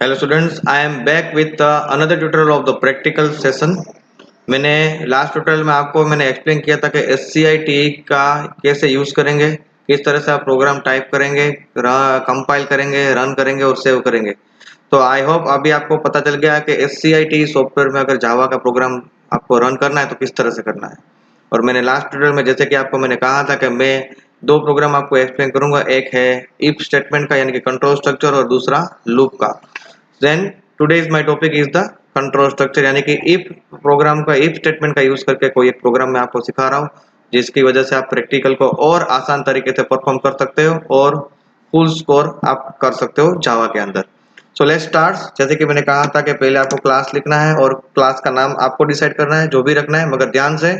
Hello students, I am back with another tutorial of the practical session. मैंने last tutorial में आपको explain किया था कि SCIT का कैसे यूज़ करेंगे, किस तरह से आप प्रोग्राम टाइप करेंगे, कंपाइल करेंगे, रन करेंगे और सेव करेंगे। तो आई होप अभी आपको पता चल गया कि SCIT सॉफ्टवेयर में अगर जावा का प्रोग्राम आपको रन करना है तो किस तरह से करना है। और मैंने लास्ट ट्यूटोरियल में जैसे कि आपको मैंने कहा था कि मैं दो प्रोग्राम आपको एक्सप्लेन करूंगा, एक है इफ स्टेटमेंट का यानी कि कंट्रोल स्ट्रक्चर और दूसरा लूप का। Then today's my topic is the control structure यानी कि इफ प्रोग्राम का इफ स्टेटमेंट का यूज करके कोई एक प्रोग्राम मैं आपको सिखा रहा हूँ, जिसकी वजह से आप प्रैक्टिकल को और आसान तरीके से परफॉर्म कर सकते हो और फुल स्कोर आप कर सकते हो जावा के अंदर। So let's start. जैसे कि मैंने कहा था कि पहले आपको क्लास लिखना है और क्लास का नाम आपको डिसाइड करना है, जो भी रखना है, मगर ध्यान से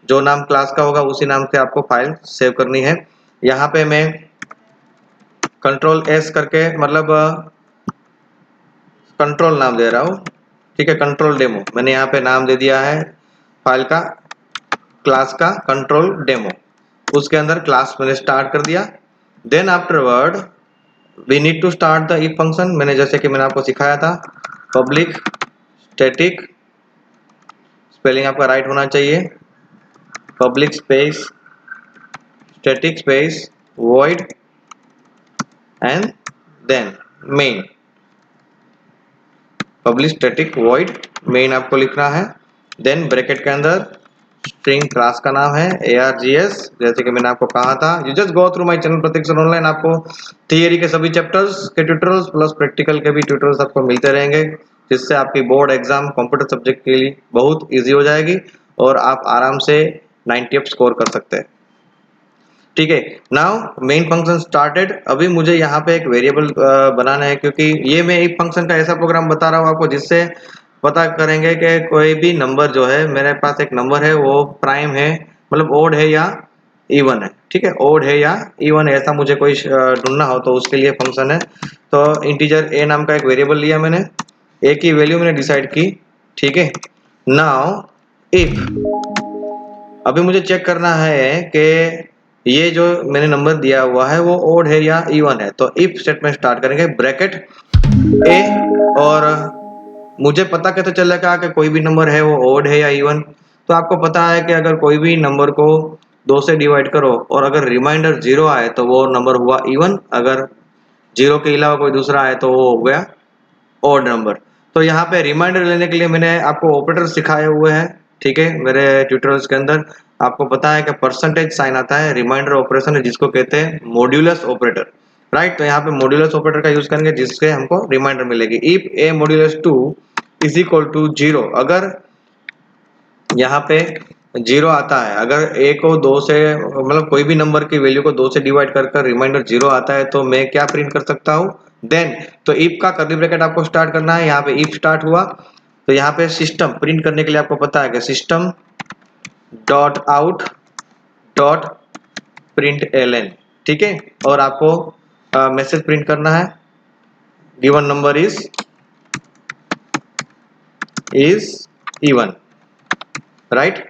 जो नाम क्लास का होगा उसी नाम से आपको फाइल सेव करनी है। यहाँ पे मैं कंट्रोल एस करके मतलब कंट्रोल नाम दे रहा हूँ, ठीक है। कंट्रोल डेमो मैंने यहाँ पे नाम दे दिया है फाइल का, क्लास का कंट्रोल डेमो। उसके अंदर क्लास मैंने स्टार्ट कर दिया। Then afterward we need to start the if function. मैंने जैसे कि मैंने आपको सिखाया था, पब्लिक स्टैटिक, स्पेलिंग आपका राइट होना चाहिए, public space static space void and then main, public static void main आपको लिखना है। देन ब्रैकेट के अंदर स्ट्रिंग क्लास का नाम है ARGS, जैसे कि मैंने आपको कहा था। You just go through my channel Prateek sir online. आपको थियरी के सभी चैप्टर्स के ट्यूटोरियल्स प्लस प्रैक्टिकल के भी ट्यूटोरियल्स आपको मिलते रहेंगे, जिससे आपकी बोर्ड एग्जाम कंप्यूटर सब्जेक्ट के लिए बहुत ईजी हो जाएगी और आप आराम से 90 अप स्कोर कर सकते हैं, ठीक है। Now main function started. अभी मुझे यहाँ पे एक वेरिएबल बनाना है, क्योंकि ये मैं एक फंक्शन का ऐसा प्रोग्राम बता रहा हूँ आपको जिससे पता करेंगे कि कोई भी नंबर जो है, मेरे पास एक नंबर है वो प्राइम है, मतलब ओड है या इवन है, ठीक है। ओड है या इवन है, ऐसा मुझे कोई ढूंढना हो तो उसके लिए फंक्शन है। तो इंटीजर ए नाम का एक वेरिएबल लिया मैंने, ए की वैल्यू मैंने डिसाइड की, ठीक है। नाउ इफ अभी मुझे चेक करना है कि ये जो मैंने नंबर दिया हुआ है वो ओड है या इवन है। तो इफ स्टेटमेंट स्टार्ट करेंगे, ब्रैकेट ए, और मुझे पता कैसे चलेगा कि कोई भी नंबर है वो ओड है या इवन। तो आपको पता है कि अगर कोई भी नंबर को 2 से डिवाइड करो और अगर रिमाइंडर 0 आए तो वो नंबर हुआ इवन, अगर 0 के अलावा कोई दूसरा आए तो वो हो गया ओड नंबर। तो यहाँ पे रिमाइंडर लेने के लिए मैंने आपको ऑपरेटर सिखाए हुए हैं, ठीक है। मेरे ट्यूटोरियल्स के अंदर आपको पता है कि परसेंटेज साइन आता है, रिमाइंडर ऑपरेशन है जिसको कहते हैं मॉड्यूलस ऑपरेटर, राइट। तो यहाँ पे मॉड्यूलस ऑपरेटर का यूज करेंगे जिससे हमको रिमाइंडर मिलेगी। If a modulus 2 is equal to 0, अगर यहाँ पे 0 आता है, अगर ए को 2 से मतलब कोई भी नंबर की वैल्यू को 2 से डिवाइड कर रिमाइंडर 0 आता है तो मैं क्या प्रिंट कर सकता हूँ, देन। तो इफ का कर्ली ब्रैकेट आपको स्टार्ट करना है, यहाँ पे इफ स्टार्ट हुआ तो यहाँ पे सिस्टम प्रिंट करने के लिए आपको पता है कि system dot out dot print L, ठीक है। और आपको मैसेज प्रिंट करना है, given number is even, right.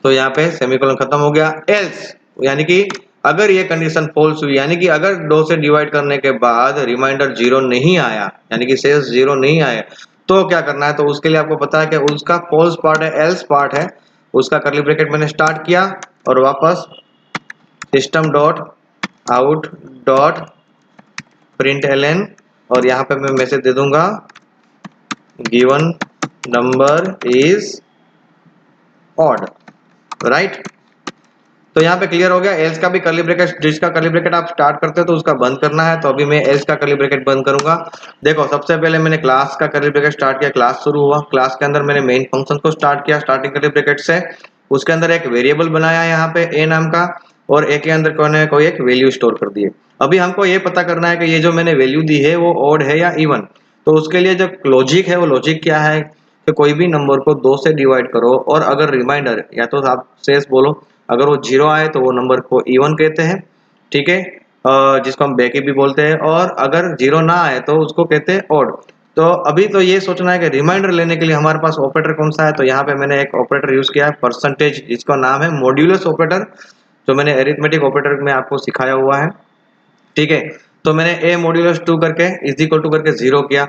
तो यहाँ पे सेमीकोलन खत्म हो गया। एल्स यानी कि अगर ये कंडीशन फॉल्स हुई, यानी कि अगर 2 से डिवाइड करने के बाद रिमाइंडर 0 नहीं आया, यानी कि शेष 0 नहीं आया, तो क्या करना है। तो उसके लिए आपको पता है कि उसका फॉल्स पार्ट है, एल्स पार्ट है, उसका कर्ली ब्रैकेट मैंने स्टार्ट किया और वापस system dot out dot print L, और यहाँ पे मैं मैसेज दे दूंगा given number is odd, right. तो यहाँ पे क्लियर हो गया। एल्स का भी कर्ली ब्रैकेट, जिसका कर्ली ब्रैकेट आप स्टार्ट करते हो तो उसका बंद करना है। तो अभी मैं एल्स का कर्ली ब्रैकेट बंद करूंगा। देखो, सबसे पहले मैंने क्लास का कर्ली ब्रैकेट स्टार्ट किया, क्लास शुरू हुआ, क्लास के अंदर मैंने मेन फंक्शन को स्टार्ट किया स्टार्टिंग कर्ली ब्रैकेट से। उसके अंदर एक वेरिएबल बनाया यहाँ पे ए नाम का, और ए के अंदर कोई एक वैल्यू स्टोर कर दिए। अभी हमको ये पता करना है कि ये जो मैंने वैल्यू दी है वो ऑड है या इवन। तो उसके लिए जो लॉजिक है वो लॉजिक क्या है कि कोई भी नंबर को 2 से डिवाइड करो और अगर रिमाइंडर, या तो आप शेष बोलो, अगर वो 0 आए तो वो नंबर को इवन कहते हैं, ठीक है, जिसको हम बैकी भी बोलते हैं। और अगर 0 ना आए तो उसको कहते हैं ऑड। तो अभी तो ये सोचना है कि रिमाइंडर लेने के लिए हमारे पास ऑपरेटर कौन सा है। तो यहाँ पे मैंने एक ऑपरेटर यूज किया है परसेंटेज, जिसका नाम है मॉड्यूलस ऑपरेटर, जो मैंने एरिथमेटिक ऑपरेटर में आपको सिखाया हुआ है, ठीक है। तो मैंने a मॉड्यूलस 2 करके इज इक्वल टू करके 0 किया।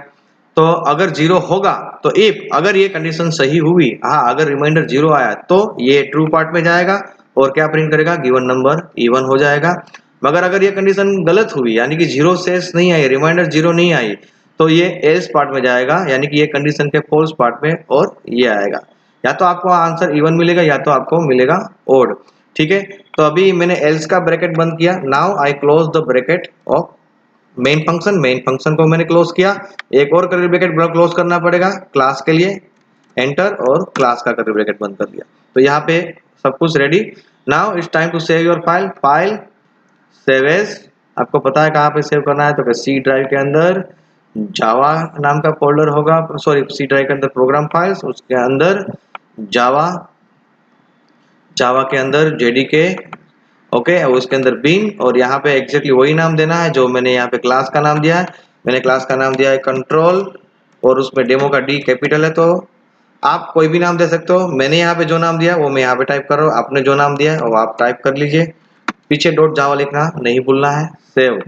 तो अगर 0 होगा तो इफ अगर ये कंडीशन सही हुई, हाँ अगर रिमाइंडर 0 आया तो ये ट्रू पार्ट में जाएगा और क्या प्रिंट करेगा, गिवन नंबर इवन हो जाएगा। मगर अगर ये कंडीशन गलत हुई यानी कि 0 शेष नहीं आई, रिमाइंडर 0 नहीं आई, तो ये एल्स पार्ट में जाएगा यानी कि ये कंडीशन के फॉल्स पार्ट में और ये आएगा। या तो आपको आंसर इवन मिलेगा या तो आपको मिलेगा ओड। ठीक है, तो अभी मैंने एल्स का ब्रैकेट बंद किया। Now I close the bracket of main function को मैंने क्लोज किया। एक और कर्ली ब्रैकेट क्लोज करना पड़ेगा क्लास के लिए, एंटर, और क्लास का कर्ली ब्रैकेट बंद कर दिया। तो यहाँ पे सब कुछ ready. Now it's time to save your file save as. आपको पता है कहाँ पे सेव करना है, तो सी ड्राइव के अंदर जावा नाम का फोल्डर होगा, सॉरी सी ड्राइव के अंदर प्रोग्राम फाइल्स, उसके अंदर जावा के अंदर जेडीके, ओके, उसके अंदर बीन, और यहाँ पे एग्जैक्टली वही नाम देना है जो मैंने यहाँ पे क्लास का नाम दिया है। मैंने क्लास का नाम दिया है कंट्रोल, और उसमें डेमो का डी कैपिटल है, तो आप कोई भी नाम दे सकते हो। मैंने यहाँ पे जो नाम दिया है वो मैं यहाँ पे टाइप कर रहा हूँ, आपने जो नाम दिया है वो आप टाइप कर लीजिए। पीछे डॉट जावा लिखना नहीं भूलना है। सेव,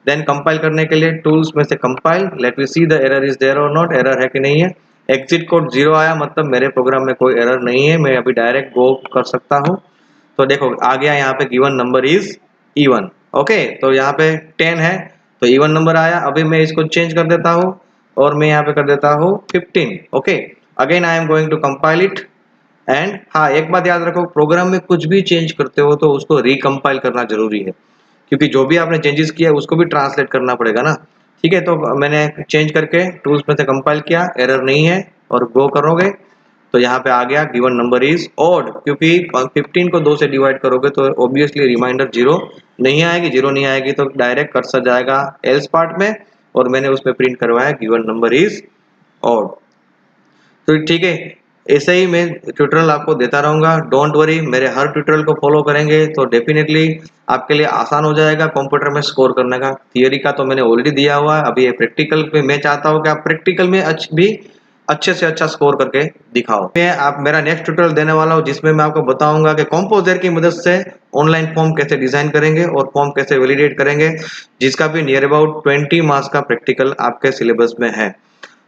देन कंपाइल करने के लिए टूल्स में से compile, let me see the error is there or not, error है कि नहीं है। एग्जिट कोड 0 आया मतलब मेरे प्रोग्राम में कोई एरर नहीं है, मैं अभी डायरेक्ट गो कर सकता हूँ। तो देखो आ गया यहाँ पे given number is even, okay, तो यहाँ पे 10 है तो इवन नंबर आया। अभी मैं इसको चेंज कर देता हूँ और मैं यहाँ पे कर देता हूँ 15, okay. Again I am going to compile it and, हाँ एक बात याद रखो, प्रोग्राम में कुछ भी चेंज करते हो तो उसको रिकम्पाइल करना जरूरी है, क्योंकि जो भी आपने चेंजेस किया है उसको भी ट्रांसलेट करना पड़ेगा ना। ठीक है, तो मैंने चेंज करके टूल्स में से कंपाइल किया, एरर नहीं है, और गो करोगे तो यहाँ पे आ गया गिवन नंबर इज ऑड, क्योंकि 15 को 2 से डिवाइड करोगे तो ऑब्वियसली रिमाइंडर 0 नहीं आएगी। 0 नहीं आएगी तो डायरेक्ट कर्सर जाएगा एल्स पार्ट में, और मैंने उसमें प्रिंट करवाया गिवन नंबर इज ऑड। तो ठीक है, ऐसे ही मैं ट्यूटोरियल आपको देता रहूंगा, डोंट वरी। मेरे हर ट्यूटोरियल को फॉलो करेंगे तो डेफिनेटली आपके लिए आसान हो जाएगा कंप्यूटर में स्कोर करने का। थियरी का तो मैंने ऑलरेडी दिया हुआ है, अभी ये प्रैक्टिकल पे मैं चाहता हूँ कि आप प्रैक्टिकल में भी अच्छे से अच्छा स्कोर करके दिखाओ। मैं आप मेरा नेक्स्ट ट्यूटोरियल देने वाला हूँ जिसमें मैं आपको बताऊंगा कि कंपोजर की मदद से ऑनलाइन फॉर्म कैसे डिजाइन करेंगे और फॉर्म कैसे वैलिडेट करेंगे, जिसका भी नियर अबाउट 20 मार्क्स का प्रैक्टिकल आपके सिलेबस में है।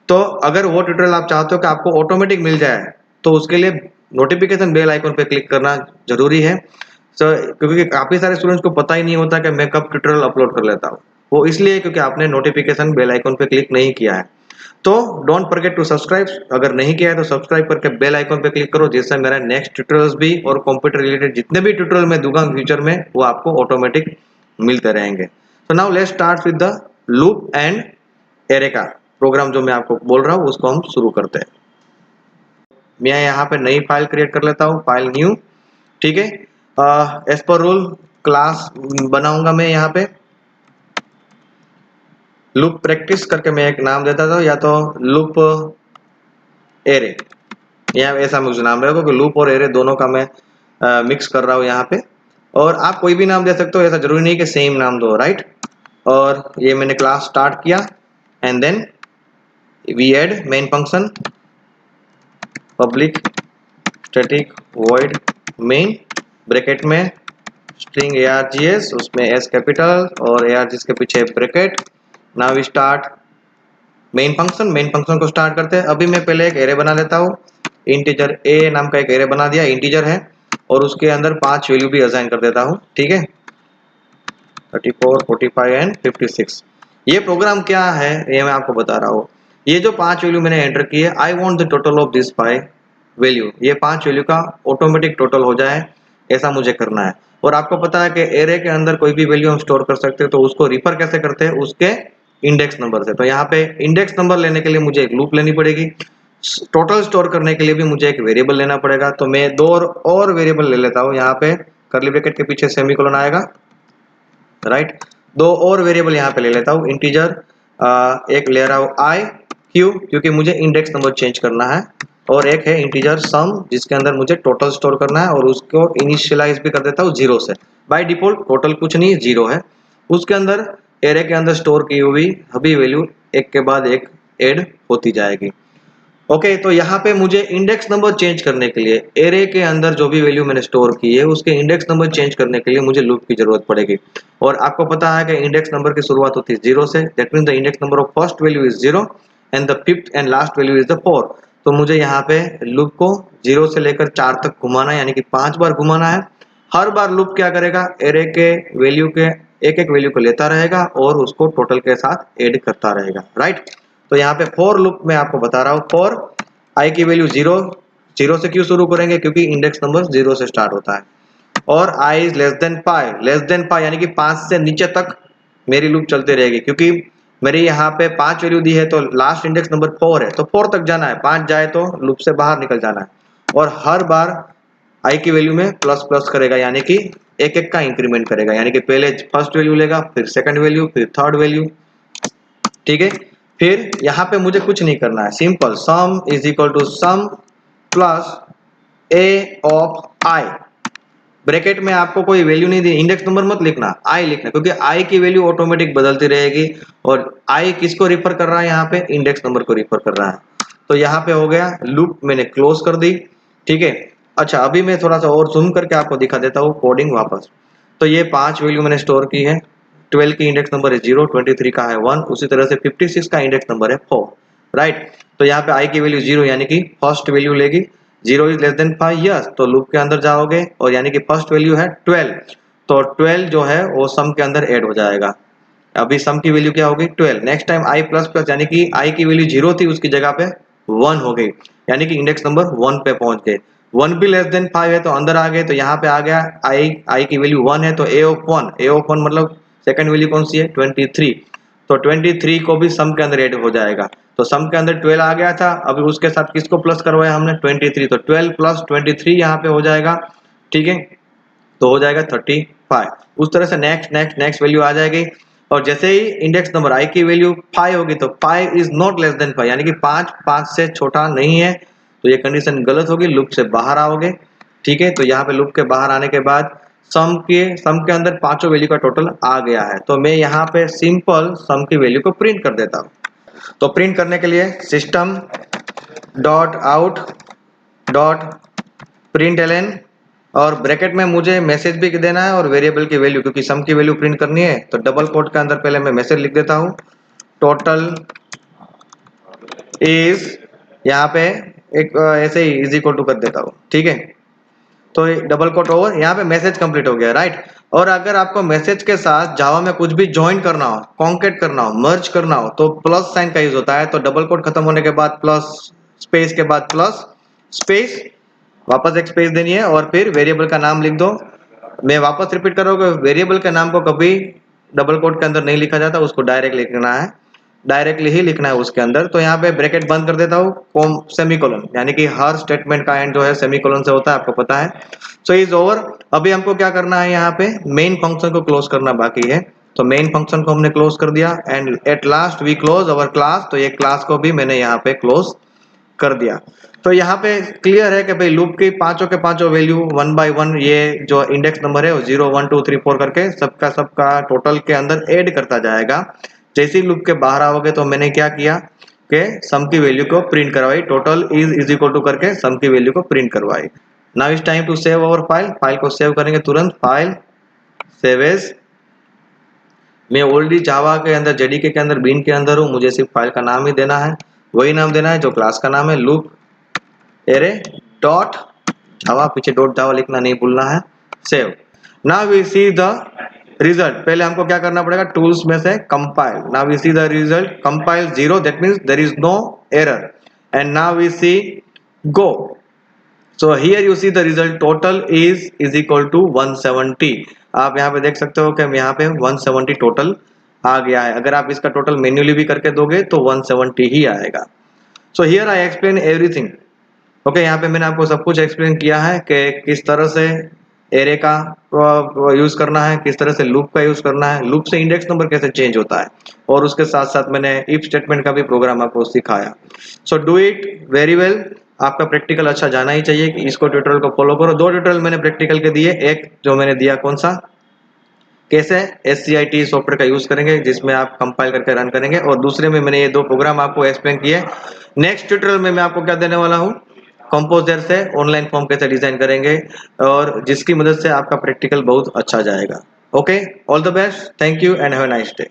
तो अगर वो ट्यूटोरियल आप चाहते हो कि आपको ऑटोमेटिक मिल जाए तो उसके लिए नोटिफिकेशन बेल आइकन पे क्लिक करना जरूरी है। तो क्योंकि काफी सारे स्टूडेंट्स को पता ही नहीं होता कि मैं कब ट्यूटोरियल अपलोड कर लेता हूँ, वो इसलिए क्योंकि आपने नोटिफिकेशन बेल आइकन पे क्लिक नहीं किया है। तो डोंट फॉरगेट टू सब्सक्राइब, अगर नहीं किया है तो सब्सक्राइब करके बेल आइकन पे क्लिक करो, जिससे मेरा नेक्स्ट ट्यूटोरियल्स भी और कंप्यूटर रिलेटेड जितने भी ट्यूटोरियल मैं दूंगा फ्यूचर में वो आपको ऑटोमेटिक मिलते रहेंगे। तो now let's start with the loop and array का प्रोग्राम जो मैं आपको बोल रहा हूँ उसको हम शुरू करते हैं। मैं यहाँ पे नई फाइल क्रिएट कर लेता हूँ, फाइल न्यू, ठीक है। एज पर रूल क्लास बनाऊंगा मैं यहाँ पे, लूप प्रैक्टिस करके मैं एक नाम देता था, या तो लूप एरे, यहाँ ऐसा मुझे नाम रहेगा क्योंकि लूप और एरे दोनों का मैं मिक्स कर रहा हूँ यहाँ पे। और आप कोई भी नाम दे सकते हो, ऐसा जरूरी नहीं कि सेम नाम दो, राइट। और ये मैंने क्लास स्टार्ट किया and then we add main function public static void main, bracket में स्ट्रिंग args, उसमें एस कैपिटल और args के पीछे bracket. Now we start main function को स्टार्ट करते हैं। अभी मैं पहले एक एरे बना लेता हूँ, इंटीजर ए नाम का एक एरे बना दिया, इंटीजर है, और उसके अंदर 5 वैल्यू भी असाइन कर देता हूँ, ठीक है, 34, 45 एंड 56। ये प्रोग्राम क्या है ये मैं आपको बता रहा हूँ। ये जो 5 वैल्यू मैंने एंटर की है, I want the total of this 5 value, ये 5 वैल्यू का ऑटोमेटिक टोटल हो जाए, ऐसा मुझे करना है। और आपको पता है कि एरे के अंदर कोई भी वैल्यू हम स्टोर कर सकते हैं, तो उसको रिफर कैसे करते हैं, उसके इंडेक्स नंबर से। तो यहाँ पे इंडेक्स नंबर लेने के लिए मुझे एक लूप लेनी पड़ेगी, टोटल स्टोर करने के लिए भी मुझे एक वेरिएबल लेना पड़ेगा। तो मैं 2 और वेरिएबल ले लेता हूँ, यहाँ पे कर्ली ब्रैकेट के पीछे सेमीकोलन आएगा, राइट। 2 और वेरिएबल यहाँ पे ले लेता हूँ, इंटीजर एक ले रहा हूँ आई क्यू, क्योंकि मुझे इंडेक्स नंबर चेंज करना है, और एक है इंटीजर सम जिसके अंदर मुझे टोटल स्टोर करना है, और उसको इनिशियलाइज भी कर देता हूँ 0 से। बाय डिफॉल्ट टोटल कुछ नहीं 0 है, उसके अंदर एरे के अंदर स्टोर की हुई सभी वैल्यू एक के बाद एक ऐड होती जाएगी। ओके, तो यहाँ पे मुझे इंडेक्स नंबर चेंज करने के लिए एरे के अंदर जो भी वैल्यू मैंने स्टोर की है उसके इंडेक्स नंबर चेंज करने के लिए मुझे लूप की जरूरत पड़ेगी। और आपको पता है कि इंडेक्स नंबर की शुरुआत होती है 0 से, that mean the index number of first value is 0 and the fifth and last value is the 4। तो मुझे यहाँ पे लूप को 0 से लेकर 4 तक घुमाना है, यानी कि 5 बार घुमाना है। हर बार लूप क्या करेगा, एरे के वैल्यू के एक एक वैल्यू को लेता रहेगा और उसको टोटल के साथ ऐड करता रहेगा, राइट। तो यहाँ पे फॉर लूप में आपको बता रहा हूँ, फॉर आई की वैल्यू 0, 0 से क्यों शुरू करेंगे, क्योंकि इंडेक्स नंबर 0 से स्टार्ट होता है। और i is less than pi यानी कि 5 से नीचे तक मेरी लूप चलती रहेगी, क्योंकि मेरे यहाँ पे 5 वैल्यू दी है तो लास्ट इंडेक्स नंबर 4 है, तो 4 तक जाना है, 5 जाए तो लूप से बाहर निकल जाना है। और हर बार i की वैल्यू में प्लस प्लस करेगा, यानी कि एक एक का इंक्रीमेंट करेगा, यानी कि पहले फर्स्ट वैल्यू लेगा, फिर सेकंड वैल्यू, फिर थर्ड वैल्यू, ठीक है। फिर यहाँ पे मुझे कुछ नहीं करना है, simple sum is equal to sum plus a of i. Bracket में आपको कोई वैल्यू नहीं दी, इंडेक्स नंबर मत लिखना, आई लिखना, क्योंकि आई की वैल्यू ऑटोमेटिक बदलती रहेगी। और आई किसको रिफर कर रहा है, यहाँ पे इंडेक्स नंबर को रिफर कर रहा है। तो यहाँ पे हो गया, लूप मैंने क्लोज कर दी, ठीक है। अच्छा, अभी मैं थोड़ा सा और जूम करके आपको दिखा देता हूँ कोडिंग वापस। तो ये 5 वैल्यू मैंने स्टोर की है, 12 की इंडेक्स नंबर है 0, 23 का है 1, उसी तरह से 56 का इंडेक्स नंबर है 4, राइट। तो यहाँ पे आई की वैल्यू 0 यानी कि फर्स्ट वैल्यू लेगी, 0 इज लेस देन 5, यस, तो लूप के अंदर जाओगे और यानी कि फर्स्ट वैल्यू है 12, तो 12 जो है वो सम के अंदर ऐड हो जाएगा। अभी सम की वैल्यू क्या होगी 12, next time I plus plus यानी कि आई की वैल्यू 0 थी उसकी जगह पे 1 हो गई, यानी कि इंडेक्स नंबर 1 पे पहुंच गए। 1 भी लेस देन 5 है तो अंदर आ गए, तो यहाँ पे आ गया आई की वैल्यू 1 है तो ए ऑफ 1, ए ऑफ 1 मतलब सेकंड वैल्यू कौन सी है 23, तो 23 को भी सम के अंदर ऐड हो जाएगा। तो सम के अंदर 12 आ गया था, अभी उसके साथ किसको प्लस करवाया हमने 23, तो 12 प्लस 23 यहाँ पे हो जाएगा, ठीक है। तो हो जाएगा 35, उस तरह से नेक्स्ट नेक्स्ट नेक्स्ट वैल्यू आ जाएगी। और जैसे ही इंडेक्स नंबर आई की वैल्यू 5 होगी तो 5 इज नॉट लेस देन 5, यानी कि 5 से छोटा नहीं है, तो ये कंडीशन गलत होगी, लूप से बाहर आओगे, ठीक है। तो यहाँ पे लूप के बाहर आने के बाद सम के अंदर पांचों वैल्यू का टोटल आ गया है, तो मैं यहाँ पे सिंपल सम की वैल्यू को प्रिंट कर देता हूँ। तो प्रिंट करने के लिए system dot out dot print L, और ब्रैकेट में मुझे मैसेज भी देना है और वेरिएबल की वैल्यू, क्योंकि सम की वैल्यू प्रिंट करनी है, तो डबल कोट के अंदर पहले मैं मैसेज लिख देता हूँ, टोटल इज, यहाँ पे एक ऐसे ही इज इक्वल टू कर देता हूँ, ठीक है। तो डबल कोट ओवर, यहाँ पे मैसेज कंप्लीट हो गया, राइट। और अगर आपको मैसेज के साथ जावा में कुछ भी ज्वाइन करना हो, कॉन्केट करना हो, मर्ज करना हो, तो प्लस साइन का यूज होता है। तो डबल कोट खत्म होने के बाद प्लस, स्पेस के बाद प्लस, स्पेस, वापस एक स्पेस देनी है और फिर वेरिएबल का नाम लिख दो। मैं वापस रिपीट कर रहा हूँ, वेरिएबल के नाम को कभी डबल कोट के अंदर नहीं लिखा जाता, उसको डायरेक्ट लिखना है, डायरेक्टली ही लिखना है उसके अंदर। तो यहाँ पे ब्रैकेट बंद कर देता हूँ, सेमीकोलन, यानी कि हर स्टेटमेंट का एंड जो है सेमीकोलन से होता है, आपको पता है। So is over. अभी हमको क्या करना है, यहाँ पे मेन फंक्शन को क्लोज करना बाकी है, तो मेन फंक्शन को हमने क्लोज कर दिया and at last we close our class. तो ये क्लास को भी मैंने यहाँ पे क्लोज कर दिया। तो यहाँ पे क्लियर है कि भाई लूप की पांचों के पांचों वैल्यू 1 बाय 1, ये जो इंडेक्स नंबर है वो 0 1 2 3 4 करके सबका टोटल के अंदर ऐड करता जाएगा। जैसे ही लूप के बाहर आओगे तो मैंने क्या किया कि सम की वैल्यू को प्रिंट करवाई, टोटल इज इक्वल टू करके सम की वैल्यू को प्रिंट करवाई। Now it's time to save our file, file को सेव करेंगे तुरंत, फाइल सेव एज। मैं ऑलरेडी जावा के अंदर जेडीके के अंदर बीन के अंदर हूँ, मुझे सिर्फ फाइल का नाम ही देना है, वही नाम देना है जो क्लास का नाम है, लूप एरे डॉट जावा, पीछे डॉट जावा लिखना नहीं भूलना है, save. Now we see the result. पहले हमको क्या करना पड़ेगा, टूल्स में से compile. Now we see the result, compile 0, that means there is no error. And now we see go. So here you see the result, total is equal to 170। आप यहाँ पे देख सकते हो कि यहाँ पे 170 टोटल आ गया है। अगर आप इसका टोटल मैन्युअली भी करके दोगे तो 170 ही आएगा। So here I explain everything. Okay, यहाँ पे मैंने आपको सब कुछ एक्सप्लेन किया है कि किस तरह से एरे का यूज करना है, किस तरह से लूप का यूज करना है, लूप से इंडेक्स नंबर कैसे चेंज होता है, और उसके साथ साथ मैंने इफ स्टेटमेंट का भी प्रोग्राम आपको सिखाया। So do it very well. आपका प्रैक्टिकल अच्छा जाना ही चाहिए कि इसको ट्यूटोरियल को फॉलो करो। 2 ट्यूटोरियल मैंने प्रैक्टिकल के दिए, एक जो मैंने दिया कौन सा कैसे SCIT सॉफ्टवेयर का यूज करेंगे जिसमें आप कंपाइल करके रन करेंगे, और दूसरे में मैंने ये 2 प्रोग्राम आपको एक्सप्लेन किए। नेक्स्ट ट्यूटोरियल में मैं आपको क्या देने वाला हूँ, कंपोजर से ऑनलाइन फॉर्म कैसे डिजाइन करेंगे, और जिसकी मदद से आपका प्रैक्टिकल बहुत अच्छा जाएगा। Okay, all the best, thank you and have a nice day.